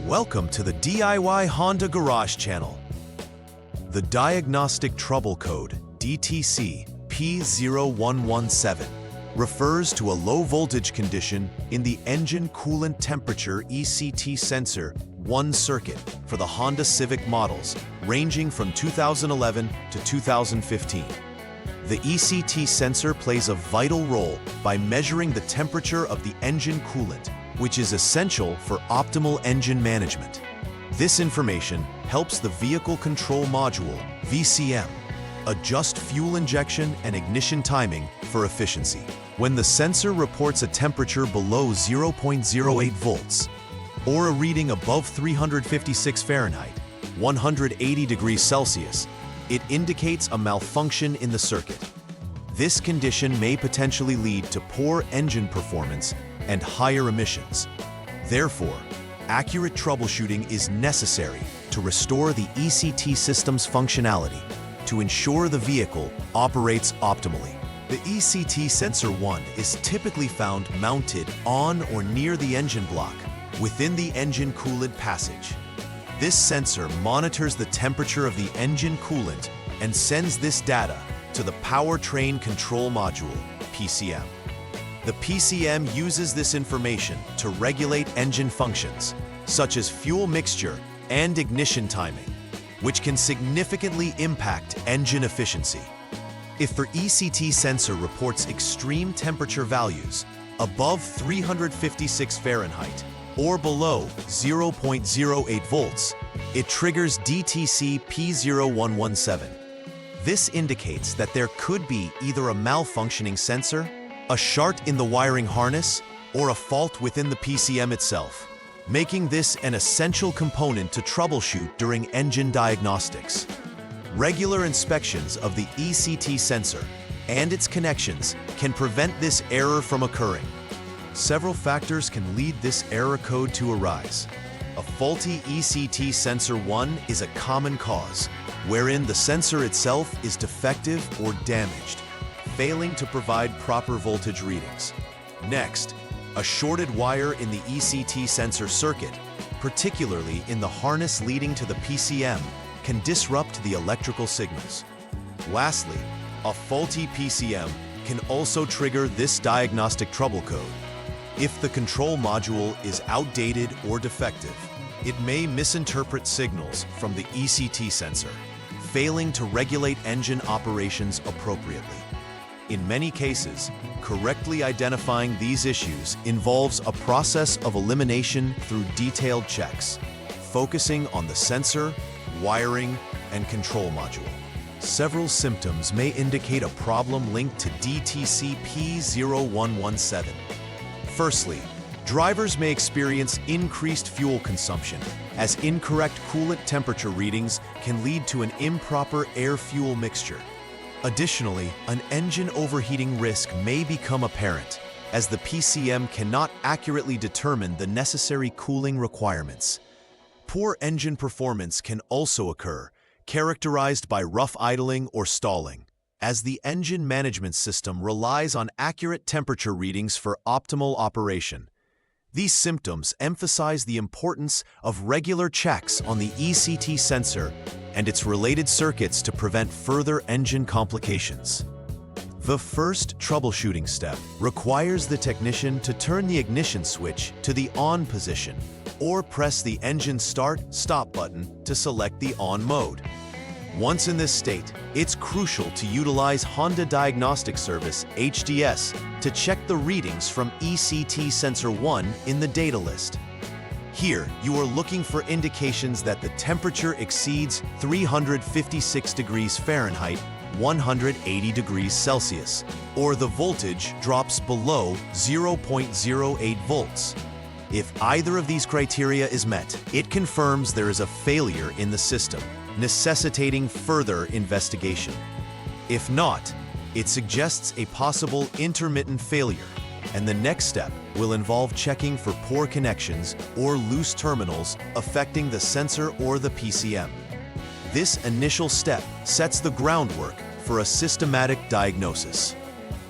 Welcome to the DIY Honda Garage channel. The Diagnostic Trouble Code, DTC P0117, refers to a low-voltage condition in the Engine Coolant Temperature ECT sensor 1 circuit for the Honda Civic models ranging from 2011 to 2015. The ECT sensor plays a vital role by measuring the temperature of the engine coolant, which is essential for optimal engine management. This information helps the Vehicle Control Module, VCM, adjust fuel injection and ignition timing for efficiency. When the sensor reports a temperature below 0.08 volts, or a reading above 356 Fahrenheit, 180 degrees Celsius, it indicates a malfunction in the circuit. This condition may potentially lead to poor engine performance and higher emissions. Therefore, accurate troubleshooting is necessary to restore the ECT system's functionality to ensure the vehicle operates optimally. The ECT Sensor 1 is typically found mounted on or near the engine block within the engine coolant passage. This sensor monitors the temperature of the engine coolant and sends this data to the Powertrain Control Module, PCM. The PCM uses this information to regulate engine functions, such as fuel mixture and ignition timing, which can significantly impact engine efficiency. If the ECT sensor reports extreme temperature values above 356 Fahrenheit or below 0.08 volts, it triggers DTC P0117. This indicates that there could be either a malfunctioning sensor, a short in the wiring harness, or a fault within the PCM itself, making this an essential component to troubleshoot during engine diagnostics. Regular inspections of the ECT sensor and its connections can prevent this error from occurring. Several factors can lead this error code to arise. A faulty ECT sensor 1 is a common cause, wherein the sensor itself is defective or damaged, failing to provide proper voltage readings. Next, a shorted wire in the ECT sensor circuit, particularly in the harness leading to the PCM, can disrupt the electrical signals. Lastly, a faulty PCM can also trigger this diagnostic trouble code. If the control module is outdated or defective, it may misinterpret signals from the ECT sensor, failing to regulate engine operations appropriately. In many cases, correctly identifying these issues involves a process of elimination through detailed checks, focusing on the sensor, wiring, and control module. Several symptoms may indicate a problem linked to DTC P0117. Firstly, drivers may experience increased fuel consumption, as incorrect coolant temperature readings can lead to an improper air-fuel mixture. Additionally, an engine overheating risk may become apparent, as the PCM cannot accurately determine the necessary cooling requirements. Poor engine performance can also occur, characterized by rough idling or stalling, as the engine management system relies on accurate temperature readings for optimal operation. These symptoms emphasize the importance of regular checks on the ECT sensor and its related circuits to prevent further engine complications. The first troubleshooting step requires the technician to turn the ignition switch to the on position or press the engine start-stop button to select the on mode. Once in this state, it's crucial to utilize Honda Diagnostic Service, HDS, to check the readings from ECT Sensor 1 in the data list. Here, you are looking for indications that the temperature exceeds 356 degrees Fahrenheit, 180 degrees Celsius, or the voltage drops below 0.08 volts. If either of these criteria is met, it confirms there is a failure in the system, necessitating further investigation. If not, it suggests a possible intermittent failure, and the next step will involve checking for poor connections or loose terminals affecting the sensor or the PCM. This initial step sets the groundwork for a systematic diagnosis.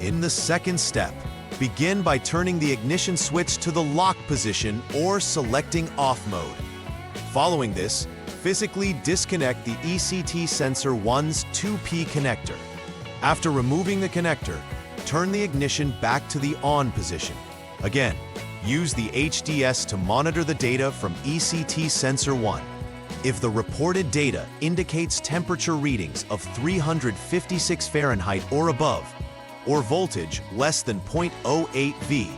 In the second step, begin by turning the ignition switch to the lock position or selecting off mode. Following this, physically disconnect the ECT sensor 1's 2P connector. After removing the connector, turn the ignition back to the on position. Again, use the HDS to monitor the data from ECT sensor 1. If the reported data indicates temperature readings of 356 Fahrenheit or above, or voltage less than 0.08 V,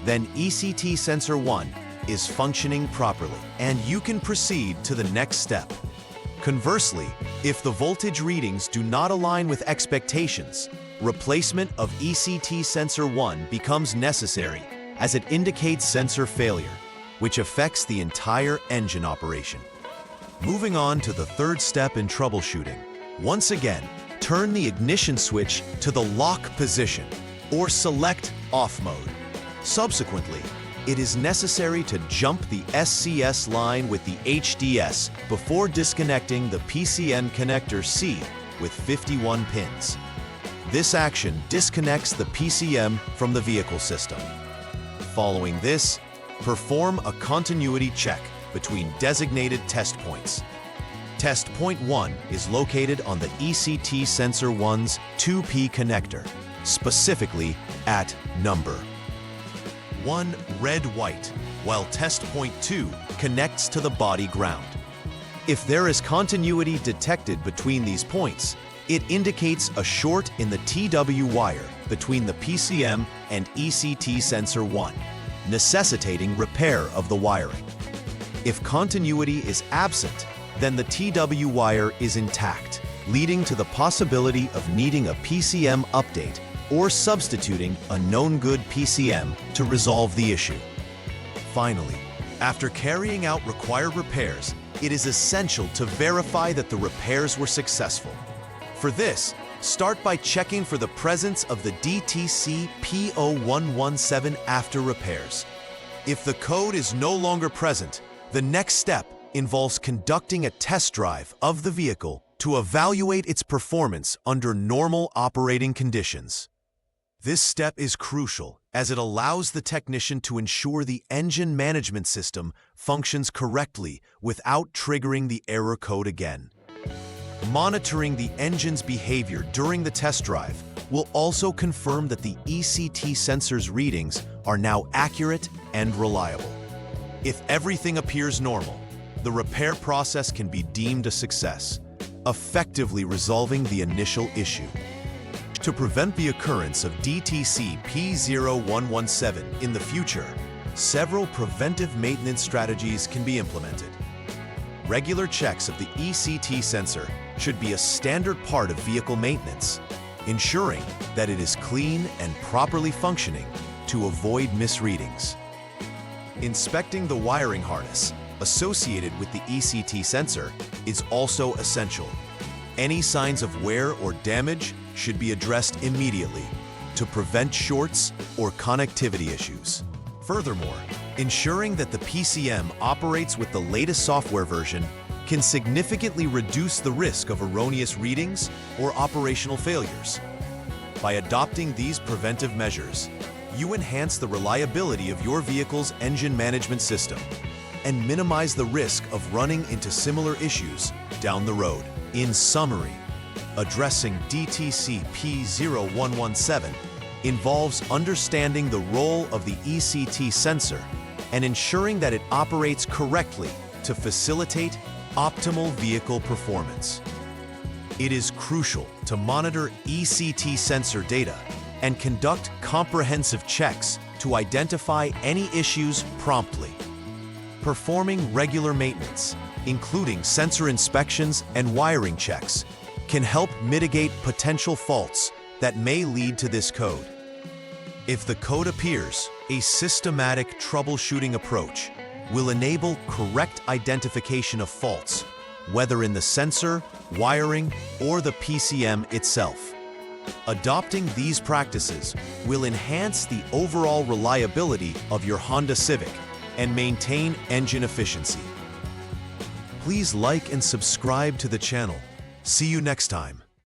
then ECT sensor 1 is functioning properly, and you can proceed to the next step. Conversely, if the voltage readings do not align with expectations, replacement of ECT sensor 1 becomes necessary as it indicates sensor failure, which affects the entire engine operation. Moving on to the third step in troubleshooting. Once again, turn the ignition switch to the lock position or select off mode. Subsequently, it is necessary to jump the SCS line with the HDS before disconnecting the PCM connector C with 51 pins. This action disconnects the PCM from the vehicle system. Following this, perform a continuity check between designated test points. Test point 1 is located on the ECT sensor 1's 2P connector, specifically at number 1 red-white, while test point 2 connects to the body ground. If there is continuity detected between these points, it indicates a short in the TW wire between the PCM and ECT sensor 1, necessitating repair of the wiring. If continuity is absent, then the TW wire is intact, leading to the possibility of needing a PCM update or substituting a known good PCM to resolve the issue. Finally, after carrying out required repairs, it is essential to verify that the repairs were successful. For this, start by checking for the presence of the DTC P0117 after repairs. If the code is no longer present, the next step involves conducting a test drive of the vehicle to evaluate its performance under normal operating conditions. This step is crucial as it allows the technician to ensure the engine management system functions correctly without triggering the error code again. Monitoring the engine's behavior during the test drive will also confirm that the ECT sensor's readings are now accurate and reliable. If everything appears normal, the repair process can be deemed a success, effectively resolving the initial issue. To prevent the occurrence of DTC P0117 in the future, several preventive maintenance strategies can be implemented. Regular checks of the ECT sensor should be a standard part of vehicle maintenance, ensuring that it is clean and properly functioning to avoid misreadings. Inspecting the wiring harness associated with the ECT sensor is also essential. Any signs of wear or damage should be addressed immediately to prevent shorts or connectivity issues. Furthermore, ensuring that the PCM operates with the latest software version can significantly reduce the risk of erroneous readings or operational failures. By adopting these preventive measures, you enhance the reliability of your vehicle's engine management system and minimize the risk of running into similar issues down the road. In summary, addressing DTC P0117 involves understanding the role of the ECT sensor and ensuring that it operates correctly to facilitate optimal vehicle performance. It is crucial to monitor ECT sensor data and conduct comprehensive checks to identify any issues promptly. Performing regular maintenance, including sensor inspections and wiring checks, can help mitigate potential faults that may lead to this code. If the code appears, a systematic troubleshooting approach will enable correct identification of faults, whether in the sensor, wiring, or the PCM itself. Adopting these practices will enhance the overall reliability of your Honda Civic and maintain engine efficiency. Please like and subscribe to the channel. See you next time.